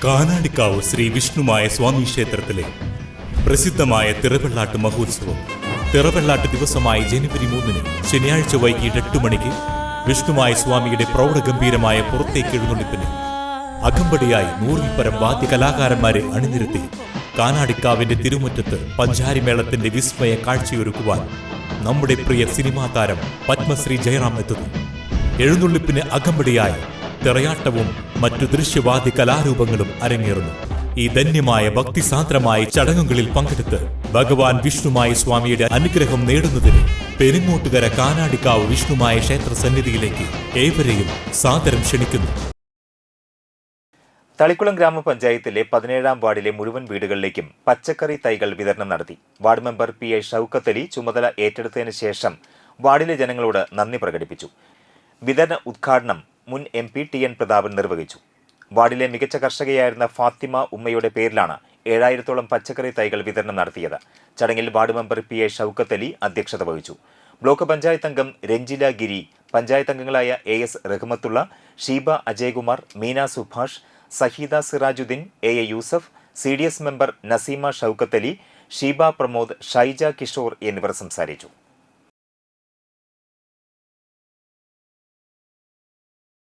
കാനാടിക്കാവ് ശ്രീ വിഷ്ണുമായ സ്വാമി ക്ഷേത്രത്തിലെ പ്രസിദ്ധമായ തിറവെള്ളാട്ട് മഹോത്സവം തിറവെള്ളാട്ട് ദിവസമായ ജനുവരി 3 ശനിയാഴ്ച വൈകിട്ട് 8 മണിക്ക് വിഷ്ണുമായ സ്വാമിയുടെ പ്രൗഢഗംഭീരമായ പുറത്തേക്ക് എഴുന്നള്ളിപ്പിന് അകമ്പടിയായി 100-ൽ പരം വാദ്യ കലാകാരന്മാരെ അണിനിരത്തി കാനാടിക്കാവിന്റെ തിരുമുറ്റത്ത് പഞ്ചാരിമേളത്തിന്റെ വിസ്മയ കാഴ്ചയൊരുക്കുവാൻ നമ്മുടെ പ്രിയ സിനിമാ താരം പത്മശ്രീ ജയറാം എത്തുന്നു. എഴുന്നള്ളിപ്പിന് അകമ്പടിയായി തിറയാട്ടവും മറ്റു ദൃശ്യവാദ്യ കലാരൂപങ്ങളും അരങ്ങേറുന്നു. ഈ ധന്യമായ ഭക്തിസാന്ദ്രമായ ചടങ്ങുകളിൽ പങ്കെടുത്ത് ഭഗവാൻ വിഷ്ണുമായ സ്വാമിയുടെ അനുഗ്രഹം നേടുന്നതിന് പെരിങ്ങോട്ടുകര കാനാടിക്കാവ് വിഷ്ണുമായ ക്ഷേത്ര സന്നിധിയിലേക്ക് ഏവരെയും സാദരം ക്ഷണിക്കുന്നു. തളിക്കുളം ഗ്രാമപഞ്ചായത്തിലെ 17-ാം വാർഡിലെ മുഴുവൻ വീടുകളിലേക്കും പച്ചക്കറി തൈകൾ വിതരണം നടത്തി. Ward member PI Shoukath Ali ചുമതല ഏറ്റെടുത്തതിന് ശേഷം വാർഡിലെ ജനങ്ങളോട് നന്ദി പ്രകടിപ്പിച്ചു. വിതരണ ഉദ്ഘാടനം മുൻ MP TN പ്രതാപൻ നിർവഹിച്ചു. വാർഡിലെ മികച്ച കർഷകയായിരുന്ന ഫാത്തിമ ഉമ്മയുടെ പേരിലാണ് 7000-ഓളം പച്ചക്കറി തൈകൾ വിതരണം നടത്തിയത്. ചടങ്ങിൽ ward member PI Shoukath Ali അധ്യക്ഷത വഹിച്ചു. ബ്ലോക്ക് പഞ്ചായത്ത് അംഗം രഞ്ജില ഗിരി, പഞ്ചായത്ത് അംഗങ്ങളായ AS Rahmathulla, Sheeba Ajaykumar, Meena Subhash, Saheeda Sirajuddeen, AA Yusuf, CDS member Naseema Shoukath Ali, Sheeba Pramod, Shyja Kishore എന്നിവർ സംസാരിച്ചു.